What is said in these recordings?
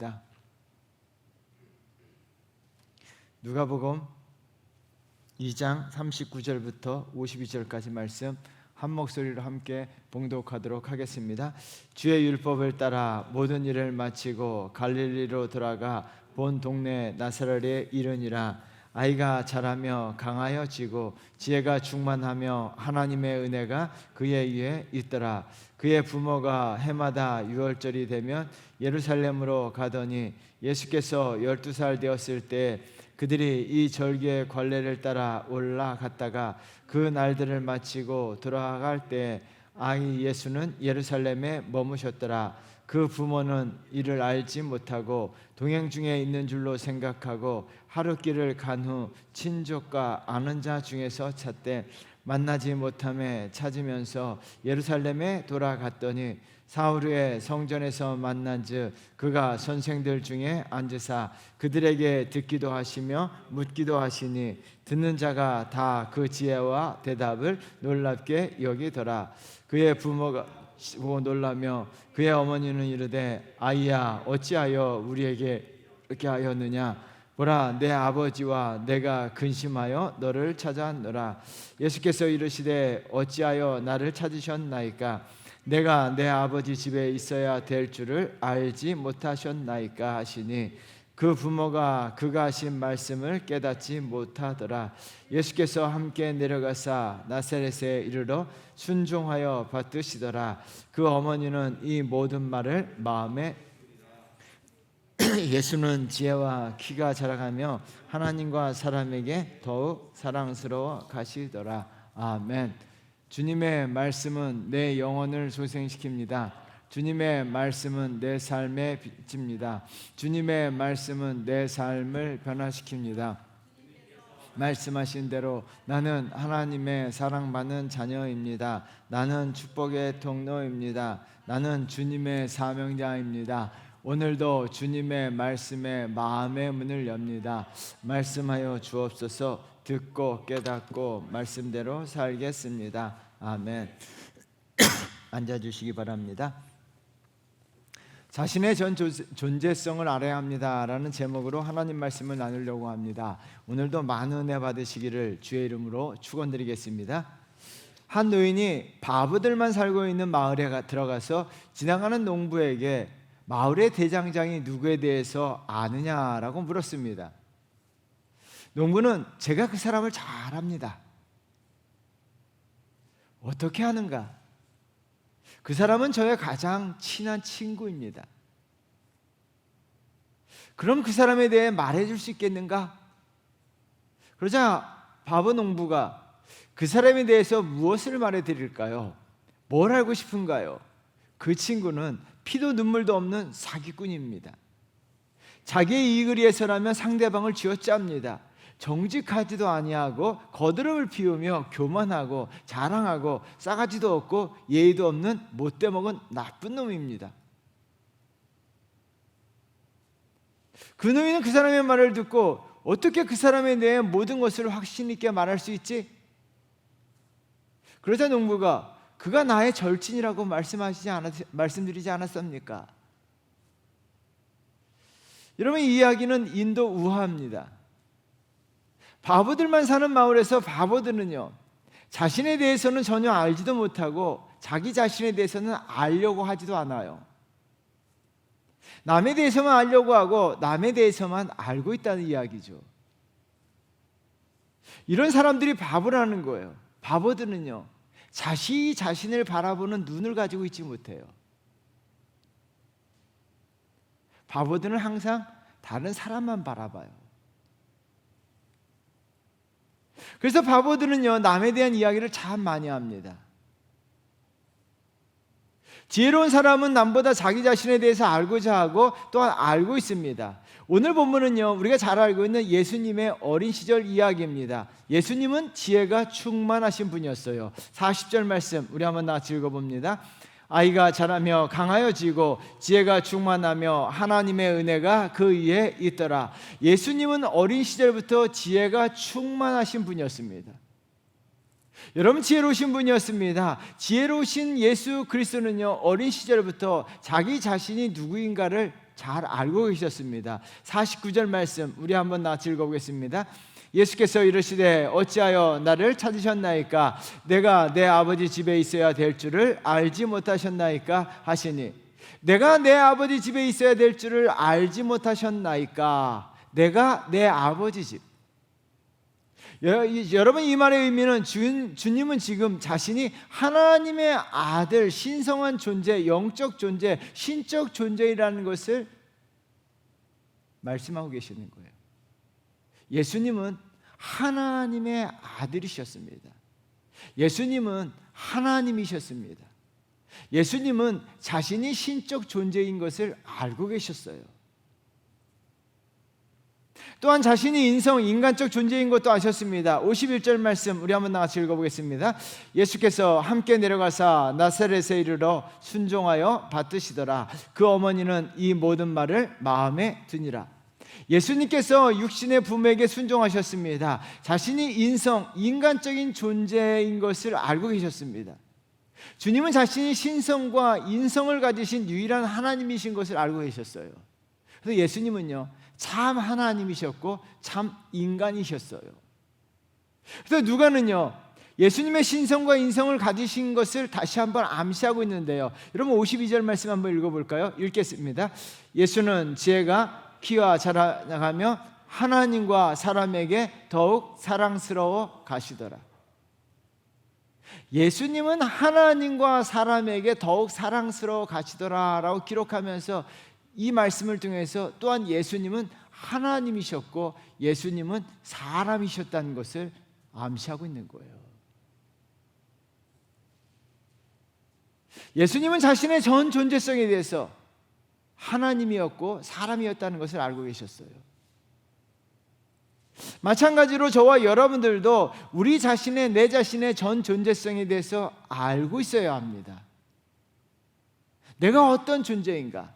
기도합니다. 누가복음 2장 39절부터 52절까지 말씀 한 목소리로 함께 봉독하도록 하겠습니다. 주의 율법을 따라 모든 일을 마치고 갈릴리로 돌아가 본 동네 나사렛에 이르니라. 아이가 자라며 강하여지고 지혜가 충만하며 하나님의 은혜가 그의 위에 있더라. 그의 부모가 해마다 유월절이 되면 예루살렘으로 가더니 예수께서 12살 되었을 때 그들이 이 절기의 관례를 따라 올라갔다가 그 날들을 마치고 돌아갈 때 아이 예수는 예루살렘에 머무셨더라. 그 부모는 이를 알지 못하고 동행 중에 있는 줄로 생각하고 하루 길을 간 후 친족과 아는 자 중에서 찾되 만나지 못함에 찾으면서 예루살렘에 돌아갔더니 사흘 후에 성전에서 만난즉 그가 선생들 중에 앉으사 그들에게 듣기도 하시며 묻기도 하시니 듣는 자가 다 그 지혜와 대답을 놀랍게 여기더라. 그의 부모가 보고 놀라며 그의 어머니는 이르되 아이야 어찌하여 우리에게 이렇게 하였느냐. 보라 내 아버지와 내가 근심하여 너를 찾았노라. 예수께서 이르시되 어찌하여 나를 찾으셨나이까. 내가 내 아버지 집에 있어야 될 줄을 알지 못하셨나이까 하시니 그 부모가 그가 하신 말씀을 깨닫지 못하더라. 예수께서 함께 내려가사 나사렛에 이르러 순종하여 받드시더라. 그 어머니는 이 모든 말을 마음에 예수는 지혜와 키가 자라가며 하나님과 사람에게 더욱 사랑스러워 가시더라. 아멘. 주님의 말씀은 내 영혼을 소생시킵니다. 주님의 말씀은 내 삶의 빛입니다. 주님의 말씀은 내 삶을 변화시킵니다. 말씀하신 대로 나는 하나님의 사랑받는 자녀입니다. 나는 축복의 통로입니다. 나는 주님의 사명자입니다. 오늘도 주님의 말씀에 마음의 문을 엽니다. 말씀하여 주옵소서. 듣고 깨닫고 말씀대로 살겠습니다. 아멘. 앉아주시기 바랍니다. 자신의 전 존재성을 알아야 합니다라는 제목으로 하나님 말씀을 나누려고 합니다. 오늘도 많은 은혜 받으시기를 주의 이름으로 축원드리겠습니다. 한 노인이 바보들만 살고 있는 마을에 들어가서 지나가는 농부에게 마을의 대장장이 누구에 대해서 아느냐라고 물었습니다. 농부는 제가 그 사람을 잘 압니다. 어떻게 하는가? 그 사람은 저의 가장 친한 친구입니다. 그럼 그 사람에 대해 말해줄 수 있겠는가? 그러자 바보 농부가 그 사람에 대해서 무엇을 말해드릴까요? 뭘 알고 싶은가요? 그 친구는 피도 눈물도 없는 사기꾼입니다. 자기의 이익을 위해서라면 상대방을 쥐어짭니다. 정직하지도 아니하고 거드름을 피우며 교만하고 자랑하고 싸가지도 없고 예의도 없는 못돼먹은 나쁜 놈입니다. 그 놈이는 그 사람의 말을 듣고 어떻게 그 사람에 대해 모든 것을 확신 있게 말할 수 있지? 그러자 농부가 그가 나의 절친이라고 말씀드리지 않았습니까? 여러분, 이 이야기는 인도 우화입니다. 바보들만 사는 마을에서 바보들은요, 자신에 대해서는 전혀 알지도 못하고 자기 자신에 대해서는 알려고 하지도 않아요. 남에 대해서만 알려고 하고 남에 대해서만 알고 있다는 이야기죠. 이런 사람들이 바보라는 거예요. 바보들은요, 자신을 바라보는 눈을 가지고 있지 못해요. 바보들은 항상 다른 사람만 바라봐요. 그래서 바보들은요, 남에 대한 이야기를 참 많이 합니다. 지혜로운 사람은 남보다 자기 자신에 대해서 알고자 하고 또한 알고 있습니다. 오늘 본문은요, 우리가 잘 알고 있는 예수님의 어린 시절 이야기입니다. 예수님은 지혜가 충만하신 분이었어요. 40절 말씀 우리 한번 같이 읽어봅니다. 아이가 자라며 강하여지고 지혜가 충만하며 하나님의 은혜가 그 위에 있더라. 예수님은 어린 시절부터 지혜가 충만하신 분이었습니다. 여러분, 지혜로우신 분이었습니다. 지혜로우신 예수 그리스도는요, 어린 시절부터 자기 자신이 누구인가를 잘 알고 계셨습니다. 49절 말씀 우리 한번 같이 읽어보겠습니다. 예수께서 이르시되 어찌하여 나를 찾으셨나이까? 내가 내 아버지 집에 있어야 될 줄을 알지 못하셨나이까? 하시니, 내가 내 아버지 집에 있어야 될 줄을 알지 못하셨나이까? 내가 내 아버지 집. 여러분, 이 말의 의미는 주님은 지금 자신이 하나님의 아들, 신성한 존재, 영적 존재, 신적 존재이라는 것을 말씀하고 계시는 거예요. 예수님은 하나님의 아들이셨습니다. 예수님은 하나님이셨습니다. 예수님은 자신이 신적 존재인 것을 알고 계셨어요. 또한 자신이 인간적 존재인 것도 아셨습니다. 51절 말씀 우리 한번 같이 읽어보겠습니다. 예수께서 함께 내려가사 나사렛에 이르러 순종하여 받드시더라. 그 어머니는 이 모든 말을 마음에 드니라. 예수님께서 육신의 부모에게 순종하셨습니다. 자신이 인간적인 존재인 것을 알고 계셨습니다. 주님은 자신이 신성과 인성을 가지신 유일한 하나님이신 것을 알고 계셨어요. 그래서 예수님은요, 참 하나님이셨고 참 인간이셨어요. 그래서 누가는요, 예수님의 신성과 인성을 가지신 것을 다시 한번 암시하고 있는데요. 여러분 52절 말씀 한번 읽어볼까요? 읽겠습니다. 예수는 지혜가 키와 자라나가며 하나님과 사람에게 더욱 사랑스러워 가시더라. 예수님은 하나님과 사람에게 더욱 사랑스러워 가시더라 라고 기록하면서 이 말씀을 통해서 또한 예수님은 하나님이셨고 예수님은 사람이셨다는 것을 암시하고 있는 거예요. 예수님은 자신의 전 존재성에 대해서 하나님이었고 사람이었다는 것을 알고 계셨어요. 마찬가지로 저와 여러분들도 내 자신의 전 존재성에 대해서 알고 있어야 합니다. 내가 어떤 존재인가?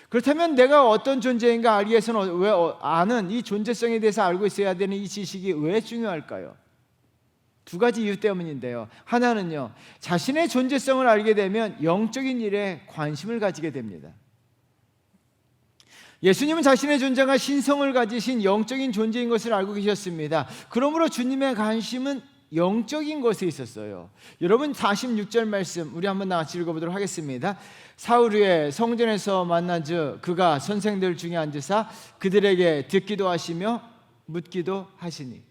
그렇다면 내가 어떤 존재인가 알기 위해서는 아는 이 존재성에 대해서 알고 있어야 되는 이 지식이 왜 중요할까요? 두 가지 이유 때문인데요. 하나는요, 자신의 존재성을 알게 되면 영적인 일에 관심을 가지게 됩니다. 예수님은 자신의 존재가 신성을 가지신 영적인 존재인 것을 알고 계셨습니다. 그러므로 주님의 관심은 영적인 것에 있었어요. 여러분 46절 말씀 우리 한번 같이 읽어보도록 하겠습니다. 사흘 후에 성전에서 만난즉 그가 선생들 중에 앉으사 그들에게 듣기도 하시며 묻기도 하시니.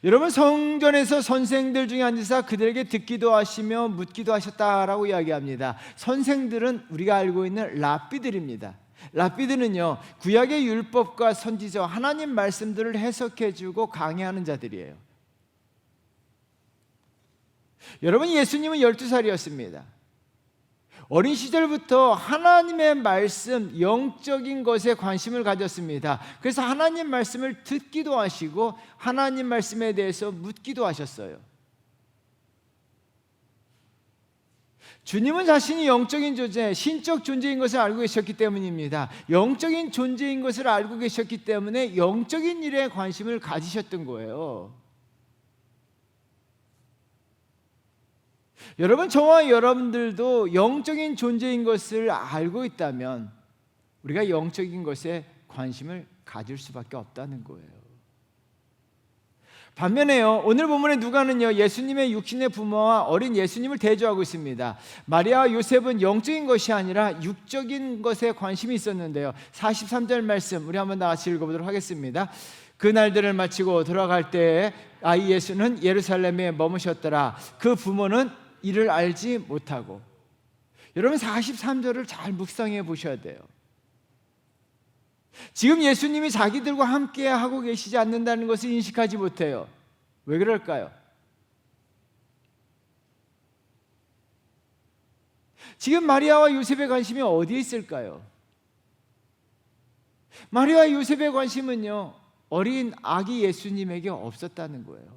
여러분, 성전에서 선생들 중에 앉으사 그들에게 듣기도 하시며 묻기도 하셨다라고 이야기합니다. 선생들은 우리가 알고 있는 랍비들입니다. 랍비들은요, 구약의 율법과 선지서 하나님 말씀들을 해석해주고 강해하는 자들이에요. 여러분, 예수님은 12살이었습니다. 어린 시절부터 하나님의 말씀, 영적인 것에 관심을 가졌습니다. 그래서 하나님 말씀을 듣기도 하시고 하나님 말씀에 대해서 묻기도 하셨어요. 주님은 자신이 영적인 존재, 신적 존재인 것을 알고 계셨기 때문입니다. 영적인 존재인 것을 알고 계셨기 때문에 영적인 일에 관심을 가지셨던 거예요. 여러분, 저와 여러분들도 영적인 존재인 것을 알고 있다면 우리가 영적인 것에 관심을 가질 수밖에 없다는 거예요. 반면에요, 오늘 본문의 누가는요, 예수님의 육신의 부모와 어린 예수님을 대조하고 있습니다. 마리아와 요셉은 영적인 것이 아니라 육적인 것에 관심이 있었는데요. 43절 말씀 우리 한번 다 같이 읽어보도록 하겠습니다. 그 날들을 마치고 돌아갈 때에 아이 예수는 예루살렘에 머무셨더라. 그 부모는 이를 알지 못하고. 여러분 43절을 잘 묵상해 보셔야 돼요. 지금 예수님이 자기들과 함께 하고 계시지 않는다는 것을 인식하지 못해요. 왜 그럴까요? 지금 마리아와 요셉의 관심이 어디에 있을까요? 마리아와 요셉의 관심은요, 어린 아기 예수님에게 없었다는 거예요.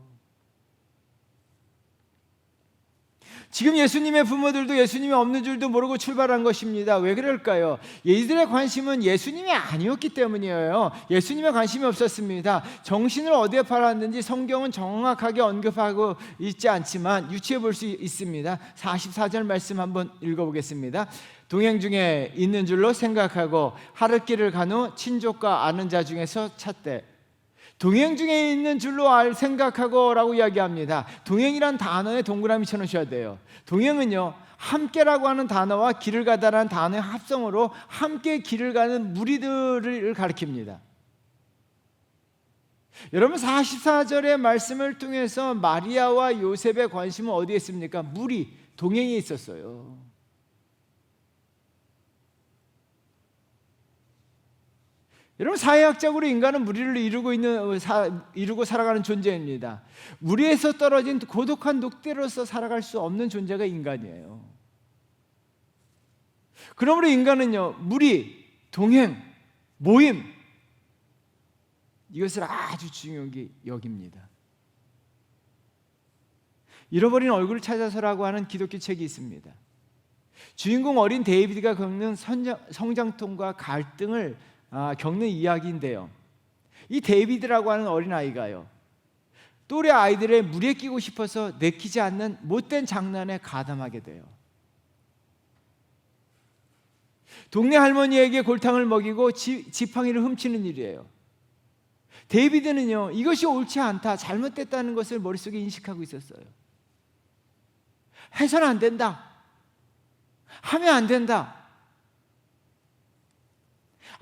지금 예수님의 부모들도 예수님이 없는 줄도 모르고 출발한 것입니다. 왜 그럴까요? 이들의 관심은 예수님이 아니었기 때문이에요. 예수님의 관심이 없었습니다. 정신을 어디에 팔았는지 성경은 정확하게 언급하고 있지 않지만 유추해 볼 수 있습니다. 44절 말씀 한번 읽어보겠습니다. 동행 중에 있는 줄로 생각하고 하룻길을 간 후 친족과 아는 자 중에서 찾되. 동행 중에 있는 줄로 생각하고 라고 이야기합니다. 동행이란 단어에 동그라미 쳐놓으셔야 돼요. 동행은요, 함께라고 하는 단어와 길을 가다라는 단어의 합성으로 함께 길을 가는 무리들을 가리킵니다. 여러분, 44절의 말씀을 통해서 마리아와 요셉의 관심은 어디에 있습니까? 무리, 동행에 있었어요. 여러분, 사회학적으로 인간은 무리를 이루고 살아가는 존재입니다. 무리에서 떨어진 고독한 녹대로서 살아갈 수 없는 존재가 인간이에요. 그러므로 인간은요, 무리, 동행, 모임, 이것을 아주 중요하게 여깁니다. 잃어버린 얼굴을 찾아서라고 하는 기독교 책이 있습니다. 주인공 어린 데이비드가 겪는 성장통과 갈등을 겪는 이야기인데요, 이 데이비드라고 하는 어린아이가요, 또래 아이들의 무리에 끼고 싶어서 내키지 않는 못된 장난에 가담하게 돼요. 동네 할머니에게 골탕을 먹이고 지팡이를 훔치는 일이에요. 데이비드는요, 이것이 옳지 않다, 잘못됐다는 것을 머릿속에 인식하고 있었어요. 해서는 안 된다, 하면 안 된다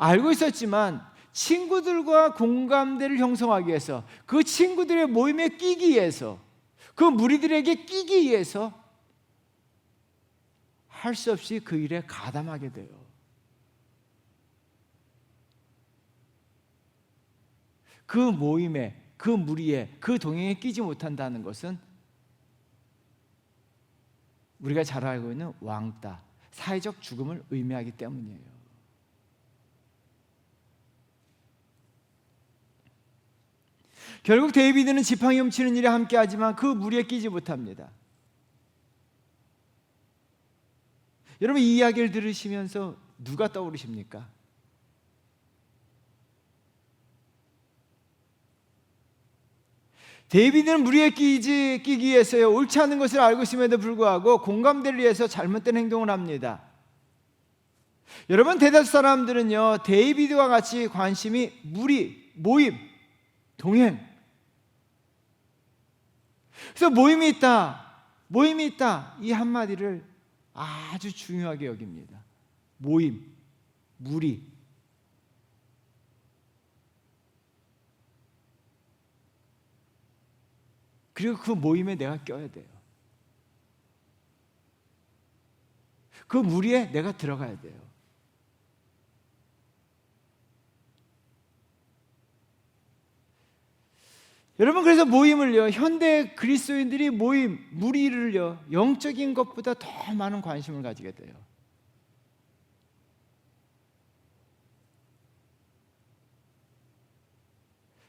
알고 있었지만 친구들과 공감대를 형성하기 위해서, 그 친구들의 모임에 끼기 위해서, 그 무리들에게 끼기 위해서 할 수 없이 그 일에 가담하게 돼요. 그 모임에, 그 무리에, 그 동행에 끼지 못한다는 것은 우리가 잘 알고 있는 왕따, 사회적 죽음을 의미하기 때문이에요. 결국 데이비드는 지팡이 훔치는 일에 함께하지만 그 무리에 끼지 못합니다. 여러분, 이 이야기를 들으시면서 누가 떠오르십니까? 데이비드는 무리에 끼기 위해서요, 옳지 않은 것을 알고 있음에도 불구하고 공감대를 위해서 잘못된 행동을 합니다. 여러분, 대다수 사람들은요, 데이비드와 같이 관심이 무리, 모임, 동행. 그래서 모임이 있다 이 한마디를 아주 중요하게 여깁니다. 모임, 무리. 그리고 그 모임에 내가 껴야 돼요. 그 무리에 내가 들어가야 돼요. 여러분, 그래서 모임을요, 현대 그리스도인들이 무리를요, 영적인 것보다 더 많은 관심을 가지게 돼요.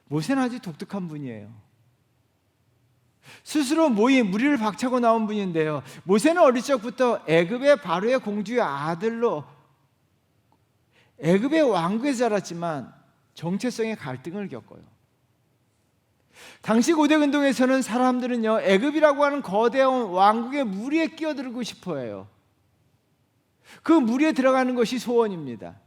모세는 아주 독특한 분이에요. 스스로 무리를 박차고 나온 분인데요, 모세는 어릴 적부터 애굽의 바로의 공주의 아들로 애굽의 왕국에 자랐지만 정체성의 갈등을 겪어요. 당시 고대 근동에서는 사람들은요, 애굽이라고 하는 거대한 왕국의 무리에 끼어들고 싶어해요. 그 무리에 들어가는 것이 소원입니다.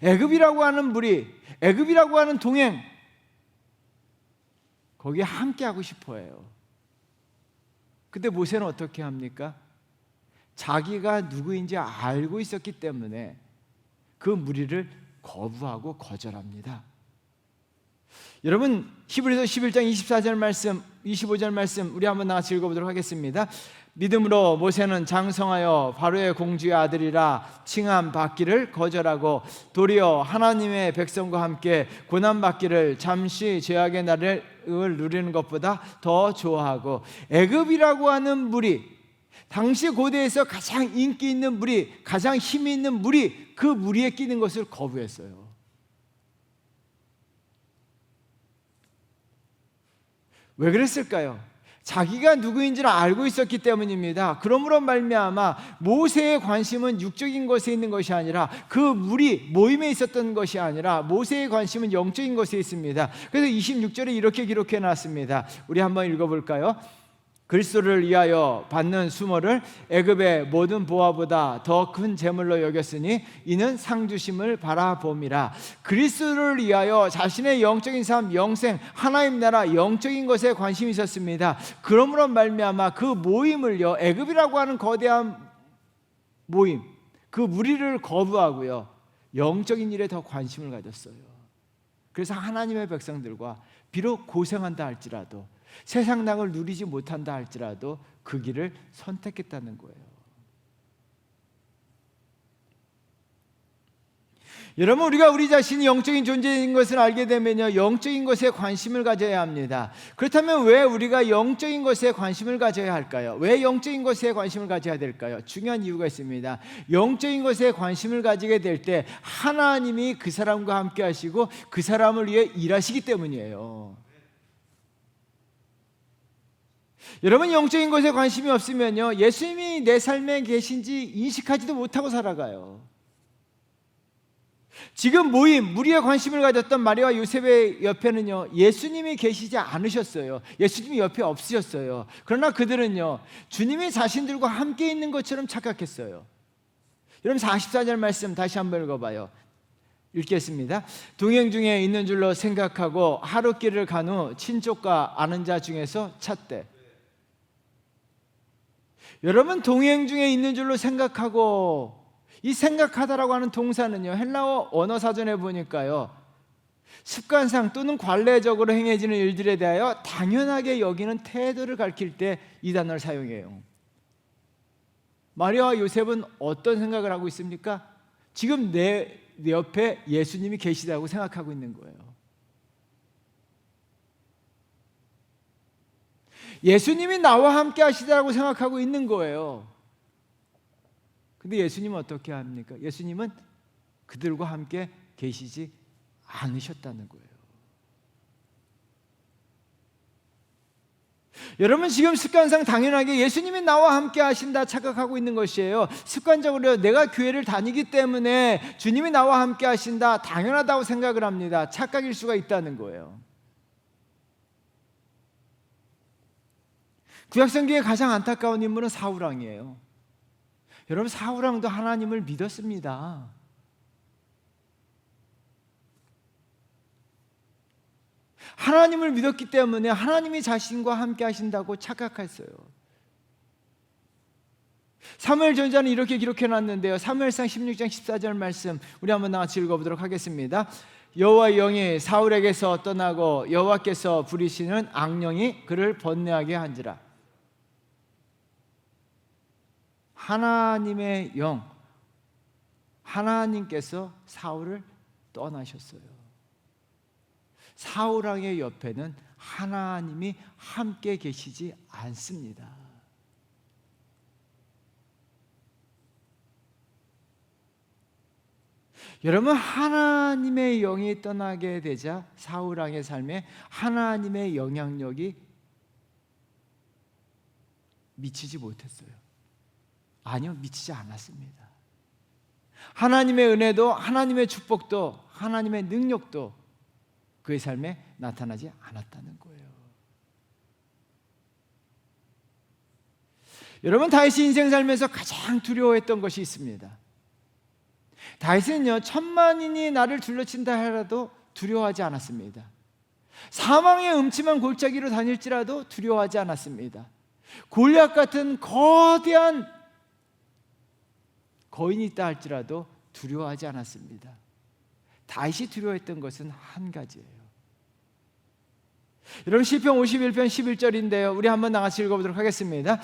애굽이라고 하는 무리, 애굽이라고 하는 동행, 거기에 함께하고 싶어해요. 근데 모세는 어떻게 합니까? 자기가 누구인지 알고 있었기 때문에 그 무리를 거부하고 거절합니다. 여러분, 히브리서 11장 24절 말씀, 25절 말씀 우리 한번 나같이 읽어보도록 하겠습니다. 믿음으로 모세는 장성하여 바로의 공주의 아들이라 칭함 받기를 거절하고 도리어 하나님의 백성과 함께 고난 받기를 잠시 죄악의 날을 누리는 것보다 더 좋아하고, 애굽이라고 하는 무리, 당시 고대에서 가장 인기 있는 무리, 가장 힘이 있는 무리, 그 무리에 끼는 것을 거부했어요. 왜 그랬을까요? 자기가 누구인지를 알고 있었기 때문입니다. 그러므로 말미암아 모세의 관심은 육적인 것에 있는 것이 아니라, 그 무리 모임에 있었던 것이 아니라 모세의 관심은 영적인 것에 있습니다. 그래서 26절에 이렇게 기록해 놨습니다. 우리 한번 읽어볼까요? 그리스도를 위하여 받는 수모를 애굽의 모든 보화보다 더 큰 재물로 여겼으니 이는 상 주심을 바라봄이라. 그리스도를 위하여 자신의 영적인 삶, 영생, 하나님 나라 영적인 것에 관심이 있었습니다. 그러므로 말미암아 그 모임을요, 애굽이라고 하는 거대한 모임, 그 무리를 거부하고요, 영적인 일에 더 관심을 가졌어요. 그래서 하나님의 백성들과 비록 고생한다 할지라도, 세상 낙을 누리지 못한다 할지라도 그 길을 선택했다는 거예요. 여러분, 우리가 우리 자신이 영적인 존재인 것을 알게 되면요, 영적인 것에 관심을 가져야 합니다. 그렇다면 왜 우리가 영적인 것에 관심을 가져야 할까요? 왜 영적인 것에 관심을 가져야 될까요? 중요한 이유가 있습니다. 영적인 것에 관심을 가지게 될 때 하나님이 그 사람과 함께 하시고 그 사람을 위해 일하시기 때문이에요. 여러분, 영적인 것에 관심이 없으면요, 예수님이 내 삶에 계신지 인식하지도 못하고 살아가요. 지금 모임, 무리에 관심을 가졌던 마리아와 요셉의 옆에는요, 예수님이 계시지 않으셨어요. 예수님이 옆에 없으셨어요. 그러나 그들은요, 주님이 자신들과 함께 있는 것처럼 착각했어요. 여러분, 44절 말씀 다시 한번 읽어봐요. 읽겠습니다. 동행 중에 있는 줄로 생각하고 하루 길을 간 후 친족과 아는 자 중에서 찾되. 여러분, 동행 중에 있는 줄로 생각하고, 이 생각하다라고 하는 동사는요, 헬라어 언어 사전에 보니까요, 습관상 또는 관례적으로 행해지는 일들에 대하여 당연하게 여기는 태도를 가리킬 때 이 단어를 사용해요. 마리아와 요셉은 어떤 생각을 하고 있습니까? 지금 내 옆에 예수님이 계시다고 생각하고 있는 거예요. 예수님이 나와 함께 하시다고 생각하고 있는 거예요. 근데 예수님은 어떻게 합니까? 예수님은 그들과 함께 계시지 않으셨다는 거예요. 여러분, 지금 습관상 당연하게 예수님이 나와 함께 하신다 착각하고 있는 것이에요. 습관적으로 내가 교회를 다니기 때문에 주님이 나와 함께 하신다, 당연하다고 생각을 합니다. 착각일 수가 있다는 거예요. 구약성경에 가장 안타까운 인물은 사울왕이에요. 여러분, 사울왕도 하나님을 믿었습니다. 하나님을 믿었기 때문에 하나님이 자신과 함께 하신다고 착각했어요. 사무엘전자는 이렇게 기록해놨는데요, 사무엘상 16장 14절 말씀 우리 한번 같이 읽어보도록 하겠습니다. 여호와의 영이 사울에게서 떠나고 여호와께서 부리시는 악령이 그를 번뇌하게 한지라. 하나님의 영, 하나님께서 사울을 떠나셨어요. 사울왕의 옆에는 하나님이 함께 계시지 않습니다. 여러분, 하나님의 영이 떠나게 되자 사울왕의 삶에 하나님의 영향력이 미치지 못했어요. 아니요, 미치지 않았습니다. 하나님의 은혜도, 하나님의 축복도, 하나님의 능력도 그의 삶에 나타나지 않았다는 거예요. 여러분, 다윗이 인생 살면서 가장 두려워했던 것이 있습니다. 다윗은요, 천만인이 나를 둘러친다 하더라도 두려워하지 않았습니다. 사망의 음침한 골짜기로 다닐지라도 두려워하지 않았습니다. 골리앗 같은 거대한 거인이 있다 할지라도 두려워하지 않았습니다. 다윗이 두려워했던 것은 한 가지예요. 여러분, 시편 51편 11절인데요, 우리 한번 나같이 읽어보도록 하겠습니다.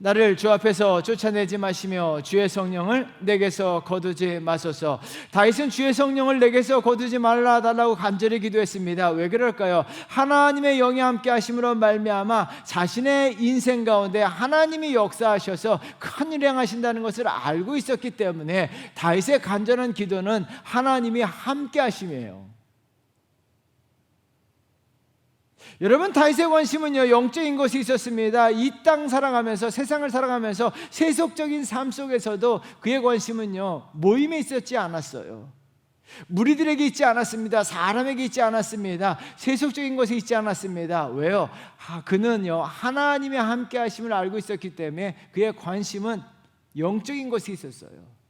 나를 주 앞에서 쫓아내지 마시며 주의 성령을 내게서 거두지 마소서. 다윗은 주의 성령을 내게서 거두지 말라 달라고 간절히 기도했습니다. 왜 그럴까요? 하나님의 영이 함께 하심으로 말미암아 자신의 인생 가운데 하나님이 역사하셔서 큰 일 행하신다는 것을 알고 있었기 때문에 다윗의 간절한 기도는 하나님이 함께 하심이에요. 여러분, 다윗의 관심은요, 영적인 것이 있었습니다. 이 땅 살아가면서, 세상을 살아가면서 세속적인 삶 속에서도 그의 관심은요, 모임에 있었지 않았어요. 무리들에게 있지 않았습니다. 사람에게 있지 않았습니다. 세속적인 것에 있지 않았습니다. 왜요? 그는요 하나님의 함께 하심을 알고 있었기 때문에 그의 관심은 영적인 것에 있었어요.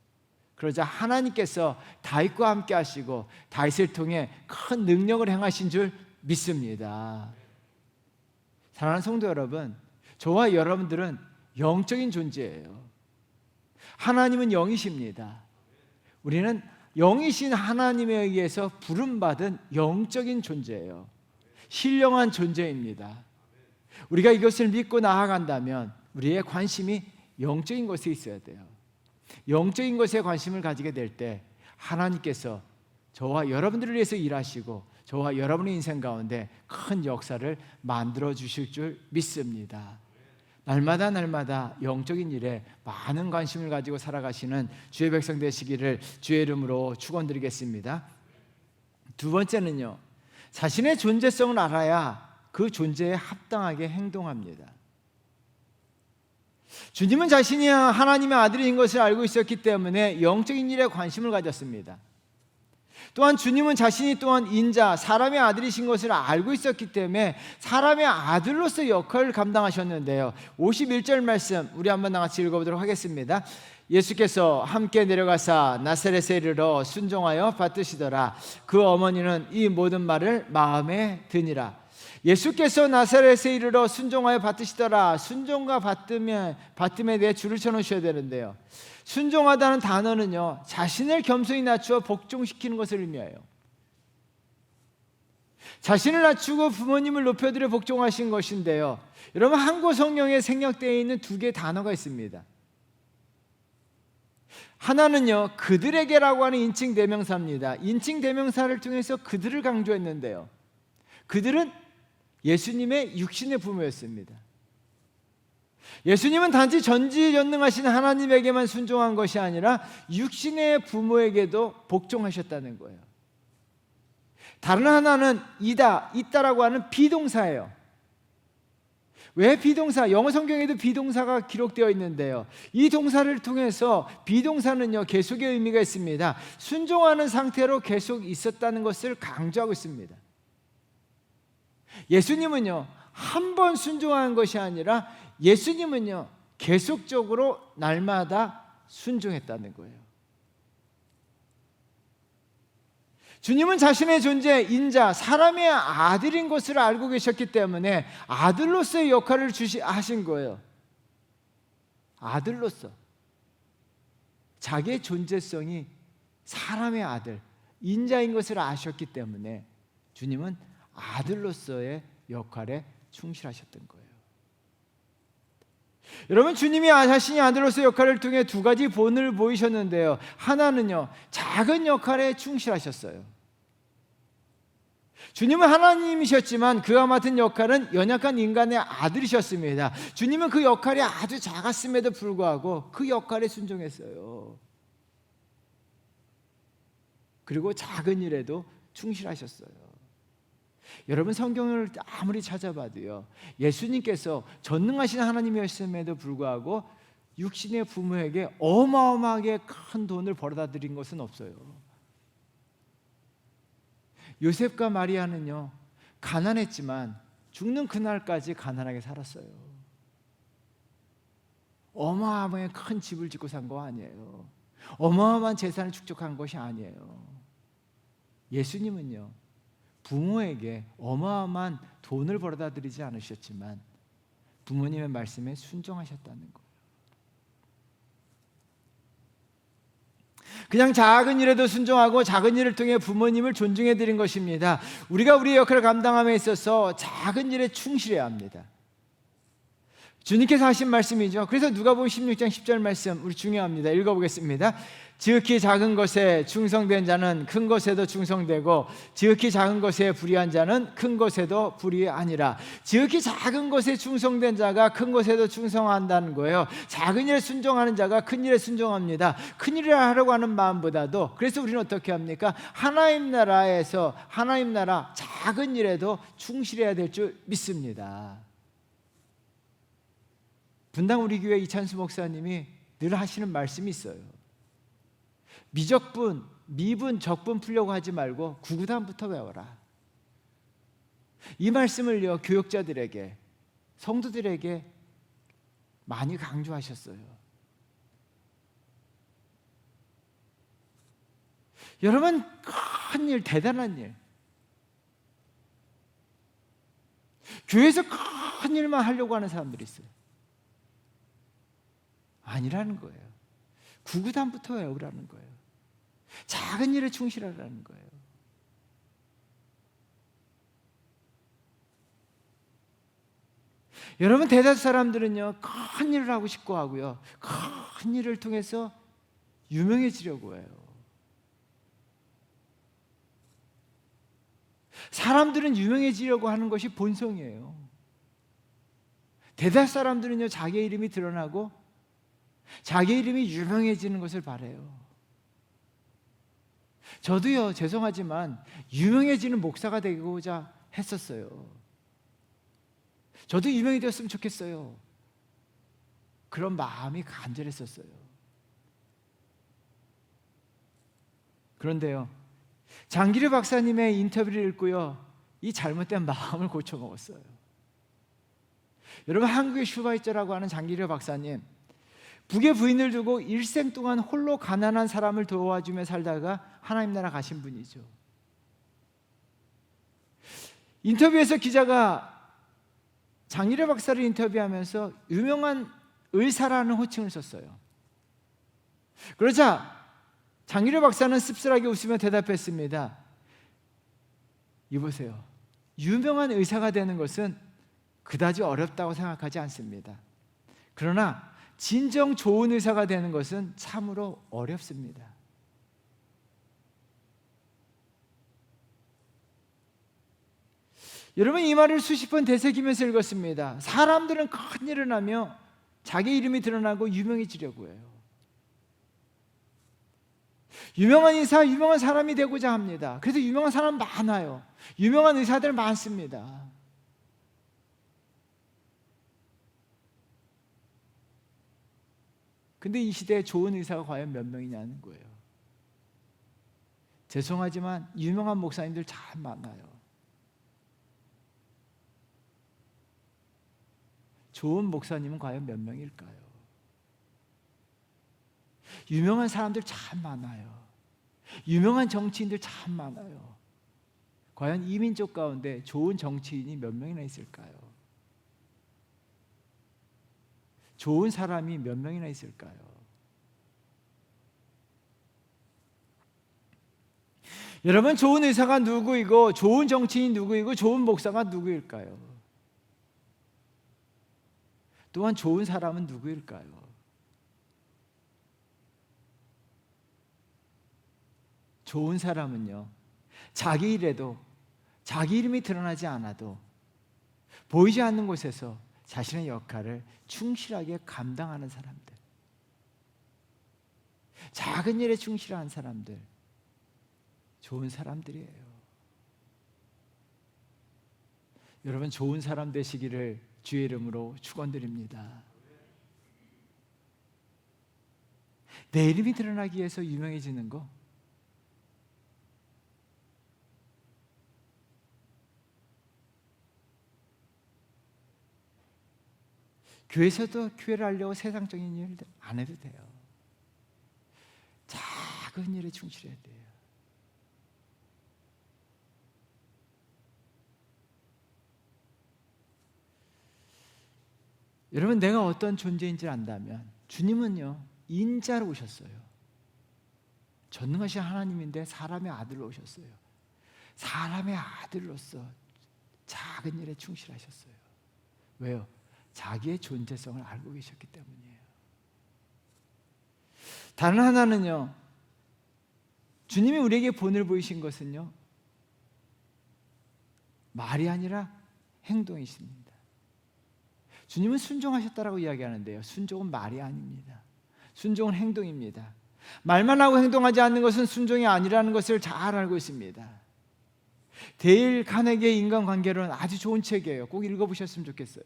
그러자 하나님께서 다윗과 함께 하시고 다윗을 통해 큰 능력을 행하신 줄 믿습니다. 사랑하는 성도 여러분, 저와 여러분들은 영적인 존재예요. 하나님은 영이십니다. 우리는 영이신 하나님에 의해서 부름받은 영적인 존재예요. 신령한 존재입니다. 우리가 이것을 믿고 나아간다면 우리의 관심이 영적인 것에 있어야 돼요. 영적인 것에 관심을 가지게 될 때 하나님께서 저와 여러분들을 위해서 일하시고 저와 여러분의 인생 가운데 큰 역사를 만들어 주실 줄 믿습니다. 날마다 영적인 일에 많은 관심을 가지고 살아가시는 주의 백성 되시기를 주의 이름으로 축원드리겠습니다. 두 번째는요, 자신의 존재성을 알아야 그 존재에 합당하게 행동합니다. 주님은 자신이 하나님의 아들인 것을 알고 있었기 때문에 영적인 일에 관심을 가졌습니다. 또한 주님은 자신이 또한 인자, 사람의 아들이신 것을 알고 있었기 때문에 사람의 아들로서 역할을 감당하셨는데요. 51절 말씀 우리 한번 같이 읽어보도록 하겠습니다. 예수께서 함께 내려가사 나사렛에 이르러 순종하여 받드시더라. 그 어머니는 이 모든 말을 마음에 드니라. 예수께서 나사렛에 이르러 순종하여 받드시더라. 순종과 받음에 대해 줄을 쳐놓으셔야 되는데요, 순종하다는 단어는요 자신을 겸손히 낮추어 복종시키는 것을 의미해요. 자신을 낮추고 부모님을 높여드려 복종하신 것인데요, 여러분 한국 성경에 생략되어 있는 두 개의 단어가 있습니다. 하나는요 그들에게라고 하는 인칭 대명사입니다. 인칭 대명사를 통해서 그들을 강조했는데요, 그들은 예수님의 육신의 부모였습니다. 예수님은 단지 전지전능하신 하나님에게만 순종한 것이 아니라 육신의 부모에게도 복종하셨다는 거예요. 다른 하나는 있다라고 하는 비동사예요. 왜 비동사? 영어 성경에도 비동사가 기록되어 있는데요, 이 동사를 통해서 비동사는요 계속의 의미가 있습니다. 순종하는 상태로 계속 있었다는 것을 강조하고 있습니다. 예수님은요 한 번 순종한 것이 아니라 예수님은요 계속적으로 날마다 순종했다는 거예요. 주님은 자신의 존재, 인자, 사람의 아들인 것을 알고 계셨기 때문에 아들로서의 역할을 하신 거예요. 아들로서 자기의 존재성이 사람의 아들, 인자인 것을 아셨기 때문에 주님은 아들로서의 역할에 충실하셨던 거예요. 여러분, 주님이 자신이 아들로서의 역할을 통해 두 가지 본을 보이셨는데요, 하나는요 작은 역할에 충실하셨어요. 주님은 하나님이셨지만 그와 맡은 역할은 연약한 인간의 아들이셨습니다. 주님은 그 역할이 아주 작았음에도 불구하고 그 역할에 순종했어요. 그리고 작은 일에도 충실하셨어요. 여러분, 성경을 아무리 찾아봐도요 예수님께서 전능하신 하나님이었음에도 불구하고 육신의 부모에게 어마어마하게 큰 돈을 벌어다 드린 것은 없어요. 요셉과 마리아는요 가난했지만 죽는 그날까지 가난하게 살았어요. 어마어마하게 큰 집을 짓고 산 거 아니에요. 어마어마한 재산을 축적한 것이 아니에요. 예수님은요 부모에게 어마어마한 돈을 벌어다 드리지 않으셨지만 부모님의 말씀에 순종하셨다는 거예요. 그냥 작은 일에도 순종하고 작은 일을 통해 부모님을 존중해 드린 것입니다. 우리가 우리의 역할을 감당함에 있어서 작은 일에 충실해야 합니다. 주님께서 하신 말씀이죠. 그래서 누가복음 16장 10절 말씀 우리 중요합니다. 읽어보겠습니다. 지극히 작은 것에 충성된 자는 큰 것에도 충성되고 지극히 작은 것에 불의한 자는 큰 것에도 불의하니라. 지극히 작은 것에 충성된 자가 큰 것에도 충성한다는 거예요. 작은 일에 순종하는 자가 큰 일에 순종합니다. 큰 일을 하려고 하는 마음보다도, 그래서 우리는 어떻게 합니까? 하나님 나라에서 하나님 나라 작은 일에도 충실해야 될 줄 믿습니다. 분당 우리 교회 이찬수 목사님이 늘 하시는 말씀이 있어요. 미적분 미분, 적분 풀려고 하지 말고 구구단부터 외워라. 이 말씀을요, 교역자들에게, 성도들에게 많이 강조하셨어요. 여러분, 큰 일, 대단한 일, 교회에서 큰 일만 하려고 하는 사람들이 있어요. 아니라는 거예요. 구구단부터 외우라는 거예요. 작은 일에 충실하라는 거예요. 여러분, 대다수 사람들은요, 큰 일을 하고 싶고 하고요, 큰 일을 통해서 유명해지려고 해요. 사람들은 유명해지려고 하는 것이 본성이에요. 대다수 사람들은요, 자기의 이름이 드러나고 자기 이름이 유명해지는 것을 바라요. 저도요, 죄송하지만 유명해지는 목사가 되고자 했었어요. 저도 유명이 되었으면 좋겠어요. 그런 마음이 간절했었어요. 그런데요, 장기려 박사님의 인터뷰를 읽고요, 이 잘못된 마음을 고쳐먹었어요. 여러분, 한국의 슈바이처라고 하는 장기려 박사님, 북에 부인을 두고 일생 동안 홀로 가난한 사람을 도와주며 살다가 하나님 나라 가신 분이죠. 인터뷰에서 기자가 장기려 박사를 인터뷰하면서 유명한 의사라는 호칭을 썼어요. 그러자 장기려 박사는 씁쓸하게 웃으며 대답했습니다. 이보세요, 유명한 의사가 되는 것은 그다지 어렵다고 생각하지 않습니다. 그러나 진정 좋은 의사가 되는 것은 참으로 어렵습니다. 여러분, 이 말을 수십 번 되새기면서 읽었습니다. 사람들은 큰 일을 하며 자기 이름이 드러나고 유명해지려고 해요. 유명한 의사, 유명한 사람이 되고자 합니다. 그래서 유명한 사람 많아요. 유명한 의사들 많습니다. 근데 이 시대에 좋은 의사가 과연 몇 명이냐는 거예요. 죄송하지만 유명한 목사님들 참 많아요. 좋은 목사님은 과연 몇 명일까요? 유명한 사람들 참 많아요. 유명한 정치인들 참 많아요. 과연 이 민족 가운데 좋은 정치인이 몇 명이나 있을까요? 좋은 사람이 몇 명이나 있을까요? 여러분, 좋은 의사가 누구이고 좋은 정치인이 누구이고 좋은 목사가 누구일까요? 또한 좋은 사람은 누구일까요? 좋은 사람은요, 자기 일에도 자기 이름이 드러나지 않아도 보이지 않는 곳에서 자신의 역할을 충실하게 감당하는 사람들, 작은 일에 충실한 사람들, 좋은 사람들이에요. 여러분, 좋은 사람 되시기를 주의 이름으로 축원드립니다. 내 이름이 드러나기 위해서 유명해지는 거, 교회에서도 교회를 하려고 세상적인 일 안 해도 돼요. 작은 일에 충실해야 돼요. 여러분, 내가 어떤 존재인지 안다면 주님은요, 인자로 오셨어요. 전능하신 하나님인데 사람의 아들로 오셨어요. 사람의 아들로서 작은 일에 충실하셨어요. 왜요? 자기의 존재성을 알고 계셨기 때문이에요. 다른 하나는요, 주님이 우리에게 본을 보이신 것은요, 말이 아니라 행동이십니다. 주님은 순종하셨다라고 이야기하는데요, 순종은 말이 아닙니다. 순종은 행동입니다. 말만 하고 행동하지 않는 것은 순종이 아니라는 것을 잘 알고 있습니다. 데일 카네기의 인간관계론은 아주 좋은 책이에요. 꼭 읽어보셨으면 좋겠어요.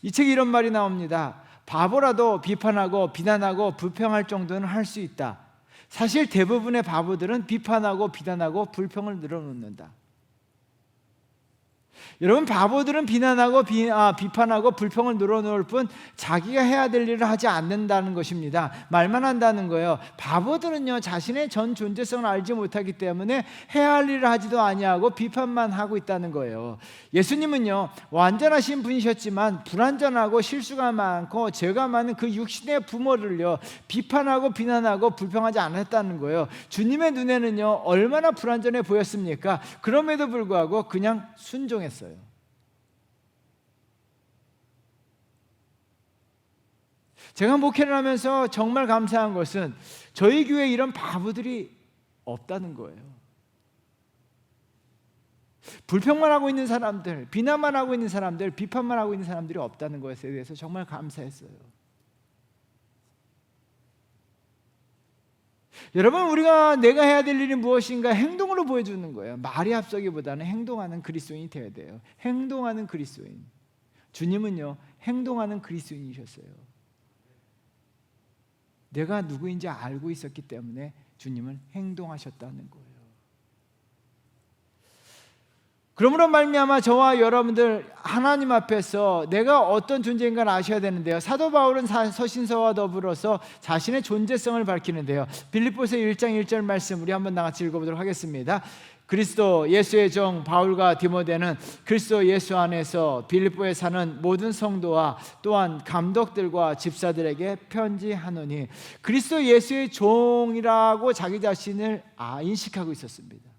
이 책에 이런 말이 나옵니다. 바보라도 비판하고 비난하고 불평할 정도는 할 수 있다. 사실 대부분의 바보들은 비판하고 비난하고 불평을 늘어놓는다. 여러분, 바보들은 비난하고 비판하고 불평을 늘어놓을 뿐 자기가 해야 될 일을 하지 않는다는 것입니다. 말만 한다는 거예요. 바보들은요, 자신의 전 존재성을 알지 못하기 때문에 해야 할 일을 하지도 아니하고 비판만 하고 있다는 거예요. 예수님은요, 완전하신 분이셨지만 불완전하고 실수가 많고 죄가 많은 그 육신의 부모를요 비판하고 비난하고 불평하지 않았다는 거예요. 주님의 눈에는요 얼마나 불완전해 보였습니까? 그럼에도 불구하고 그냥 순종했어요. 제가 목회를 하면서 정말 감사한 것은 저희 교회에 이런 바보들이 없다는 거예요. 불평만 하고 있는 사람들, 비난만 하고 있는 사람들, 비판만 하고 있는 사람들이 없다는 것에 대해서 정말 감사했어요. 여러분, 우리가 내가 해야 될 일이 무엇인가 행동으로 보여주는 거예요. 말이 앞서기보다는 행동하는 그리스도인이 되어야 돼요. 행동하는 그리스도인. 주님은요 행동하는 그리스도인이셨어요. 내가 누구인지 알고 있었기 때문에 주님은 행동하셨다는 거예요. 그러므로 말미암아 저와 여러분들 하나님 앞에서 내가 어떤 존재인가를 아셔야 되는데요. 사도 바울은 서신서와 더불어서 자신의 존재성을 밝히는데요. 빌립보서 1장 1절 말씀 우리 한번 나같이 읽어보도록 하겠습니다. 그리스도 예수의 종 바울과 디모데는 그리스도 예수 안에서 빌립보에 사는 모든 성도와 또한 감독들과 집사들에게 편지하노니, 그리스도 예수의 종이라고 자기 자신을 인식하고 있었습니다.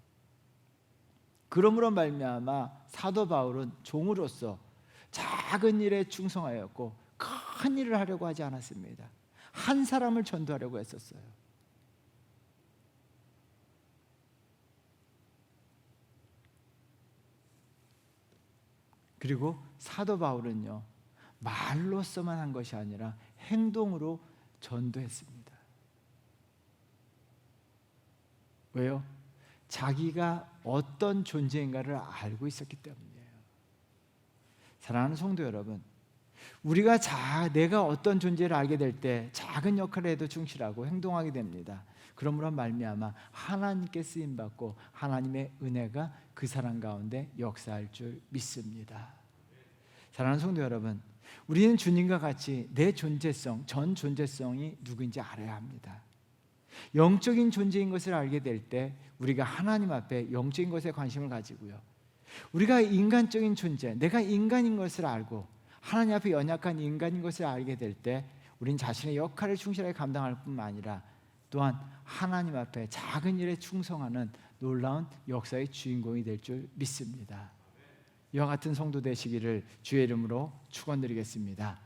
그러므로 말미암아 사도 바울은 종으로서 작은 일에 충성하였고 큰 일을 하려고 하지 않았습니다. 한 사람을 전도하려고 했었어요. 그리고 사도 바울은요 말로서만 한 것이 아니라 행동으로 전도했습니다. 왜요? 자기가 어떤 존재인가를 알고 있었기 때문이에요. 사랑하는 성도 여러분, 우리가 내가 어떤 존재를 알게 될 때 작은 역할을 해도 충실하고 행동하게 됩니다. 그러므로 말미암아 하나님께 쓰임받고 하나님의 은혜가 그 사람 가운데 역사할 줄 믿습니다. 사랑하는 성도 여러분, 우리는 주님과 같이 내 존재성, 전 존재성이 누구인지 알아야 합니다. 영적인 존재인 것을 알게 될 때 우리가 하나님 앞에 영적인 것에 관심을 가지고요, 우리가 인간적인 존재, 내가 인간인 것을 알고 하나님 앞에 연약한 인간인 것을 알게 될 때 우린 자신의 역할을 충실하게 감당할 뿐만 아니라 또한 하나님 앞에 작은 일에 충성하는 놀라운 역사의 주인공이 될 줄 믿습니다. 이와 같은 성도 되시기를 주의 이름으로 축원드리겠습니다.